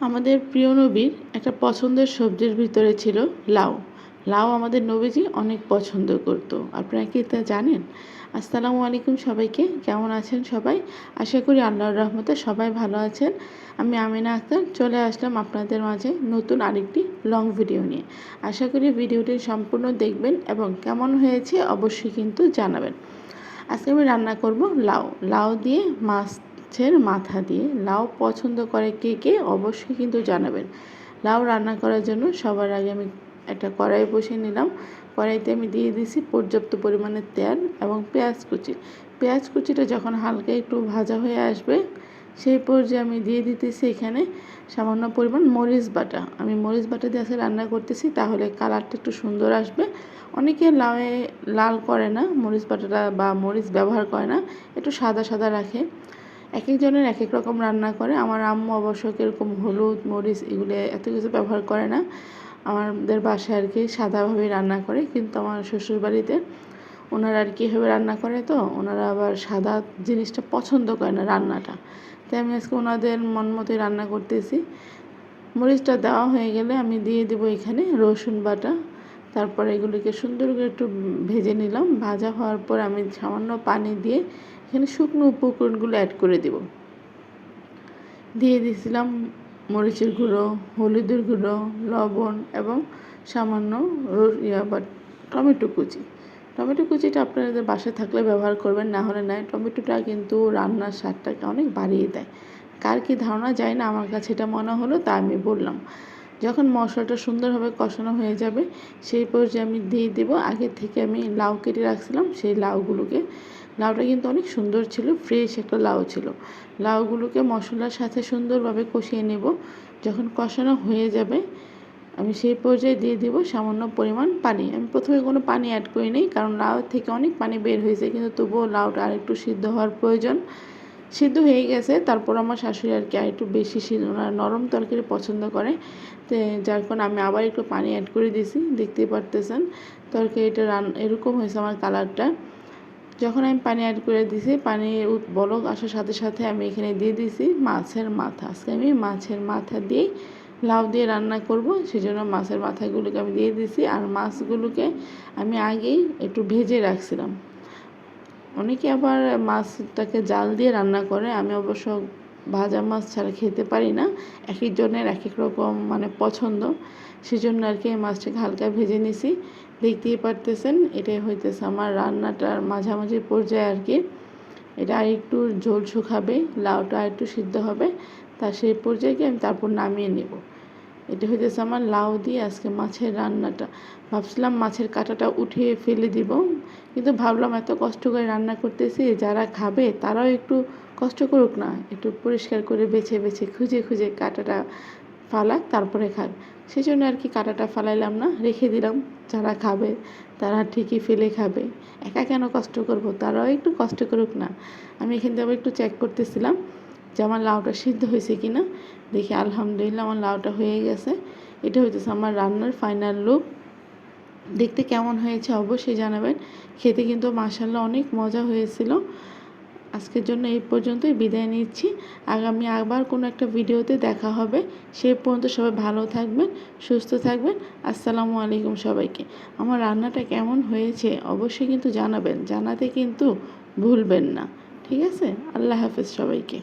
আমাদের প্রিয় নবীর একটা পছন্দের সবজির ভিতরে ছিল লাউ। লাউ আমাদের নবীজি অনেক পছন্দ করতো। আপনারা কি তা জানেন? আসসালামু আলাইকুম সবাইকে, কেমন আছেন সবাই? আশা করি আল্লাহর রহমতে সবাই ভালো আছেন। আমি আমিনা আক্তার চলে আসলাম আপনাদের মাঝে নতুন আরেকটি লং ভিডিও নিয়ে। আশা করি ভিডিওটি সম্পূর্ণ দেখবেন এবং কেমন হয়েছে অবশ্যই কিন্তু জানাবেন। আজকে আমি রান্না করব লাউ। লাউ দিয়ে মাছের মাথা দিয়ে। লাউ পছন্দ করে কে কে অবশ্যই কিন্তু জানাবেন। লাউ রান্না করার জন্য সবার আগে আমি একটা কড়াই বসিয়ে নিলাম। কড়াইতে আমি দিয়ে দিয়েছি পর্যাপ্ত পরিমাণে তেল এবং পেঁয়াজ কুচি। পেঁয়াজ কুচিটা যখন হালকা একটু ভাজা হয়ে আসবে সেই পর্যায়ে আমি দিয়ে দিতেছি এখানে সামান্য পরিমাণ মরিচ বাটা। আমি মরিচ বাটা দিয়ে আজকে রান্না করতেছি, তাহলে কালারটা একটু সুন্দর আসবে। অনেকে লাউয়ে লাল করে না, মরিচ বাটাটা বা মরিচ ব্যবহার করে না, একটু সাদা সাদা রাখে। এক একজনের এক এক রকম রান্না করে। আমার আম্মু অবশ্য এরকম হলুদ মরিচ এগুলো এত কিছু ব্যবহার করে না, আমাদের বাসায় আর কি সাদাভাবেই রান্না করে। কিন্তু আমার শ্বশুরবাড়িতে ওনারা আর কি এভাবে রান্না করে, তো ওনারা আবার সাদা জিনিসটা পছন্দ করে না রান্নাটা। তাই আমি আজকে ওনাদের মন মতোই রান্না করতেছি। মরিচটা দেওয়া হয়ে গেলে আমি দিয়ে দেবো এখানে রসুন বাটা। তারপর এগুলিকে সুন্দর করে একটু ভেজে নিলাম। ভাজা হওয়ার পর আমি সামান্য পানি দিয়ে এখানে শুকনো উপকরণগুলো অ্যাড করে দেব। দিয়ে দিয়েছিলাম মরিচের গুঁড়ো, হলুদের গুঁড়ো, লবণ এবং সামান্য টমেটো কুচি। টমেটো কুচিটা আপনাদের বাসায় থাকলে ব্যবহার করবেন, না হলে নয়। টমেটোটা কিন্তু রান্নার স্বাদটাকে অনেক বাড়িয়ে দেয়। কার কী ধারণা যায় না, আমার কাছে এটা মনে হলো তা আমি বললাম। যখন মশলাটা সুন্দরভাবে কষানো হয়ে যাবে সেই পর্যায়ে আমি দিয়ে দেবো আগে থেকে আমি লাউ কেটে রাখছিলাম সেই লাউগুলোকে। লাউটা কিন্তু অনেক সুন্দর ছিল, ফ্রেশ একটা লাউ ছিল। লাউগুলোকে মশলার সাথে সুন্দরভাবে কষিয়ে নেব। যখন কষানো হয়ে যাবে আমি সেই পর্যায়ে দিয়ে দিব সামান্য পরিমাণ পানি। আমি প্রথমে কোনো পানি অ্যাড করি নাই, কারণ লাউ থেকে অনেক পানি বের হয়েছে, কিন্তু তবুও লাউটা আরেকটু সিদ্ধ হওয়ার প্রয়োজন। সিদ্ধ হয়ে গেছে, তারপর আমার শাশুড়ি আর কি আরেকটু বেশি নরম তরকারি পছন্দ করে, তো যার কারণে আমি আবার একটু পানি অ্যাড করে দিয়েছি। দেখতেই পারতেছেন তরকারিটা এরকম হয়েছে আমার কালারটা। যখন আমি পানি অ্যাড করে দিয়েছি, পানির বলক আসার সাথে সাথে আমি এখানে দিয়ে দিয়েছি মাছের মাথা। আজকে আমি মাছের মাথা দিয়েই লাউ দিয়ে রান্না করব, সেজন্য মাছের মাথাগুলোকে আমি দিয়ে দিয়েছি। আর মাছগুলোকে আমি আগেই একটু ভেজে রাখছিলাম। অনেকে আবার মাছটাকে জাল দিয়ে রান্না করে, আমি অবশ্য ভাজা মাছ ছাড়া খেতে পারি না। এক একজনের এক এক রকম পছন্দ, সেজন্য আর কি এই মাছটাকে হালকা ভেজে নিছি। দেখতেই পারতেছেন এটাই হইতেছে আমার রান্নাটার মাঝামাঝি পর্যায়ে আর কি। এটা আর একটু ঝোল শুকাবে, লাউটা আর একটু সিদ্ধ হবে, তা সেই পর্যায়ে আমি তারপর নামিয়ে নেব। এটা হইতেছে আমার লাউ দিয়ে আজকে মাছের রান্নাটা। ভাবছিলাম মাছের কাঁটাটা উঠিয়ে ফেলে দিব, কিন্তু ভাবলাম এত কষ্ট করে রান্না করতেছি, যারা খাবে তারাও একটু কষ্ট করুক না, একটু পরিষ্কার করে বেছে বেছে খুঁজে খুঁজে কাঁটাটা ফালাক, তারপরে খাক। সেই জন্য আর কি কাঁটাটা ফালাইলাম না, রেখে দিলাম। যারা খাবে তারা ঠিকই ফেলে খাবে, একা কেন কষ্ট করব, তারাও একটু কষ্ট করুক না। আমি এখান থেকে একটু চেক করতেছিলাম যে আমার লাউটা সিদ্ধ হয়েছে কি না। দেখি আলহামদুলিল্লাহ আমার লাউটা হয়ে গেছে। এটা হইতেছে আমার রান্নার ফাইনাল লুক। দেখতে কেমন হয়েছে অবশ্যই জানাবেন। খেতে কিন্তু মাশাআল্লাহ অনেক মজা হয়েছিল। আজকের জন্য এই পর্যন্তই বিদায় নিচ্ছি। আগামী আবার কোনো একটা ভিডিওতে দেখা হবে। সেই পর্যন্ত সবাই ভালো থাকবেন, সুস্থ থাকবেন। আসসালামু আলাইকুম সবাইকে। আমার রান্নাটা কেমন হয়েছে অবশ্যই কিন্তু জানাবেন, জানাতে কিন্তু ভুলবেন না। ঠিক আছে? আল্লাহ হাফেজ সবাইকে।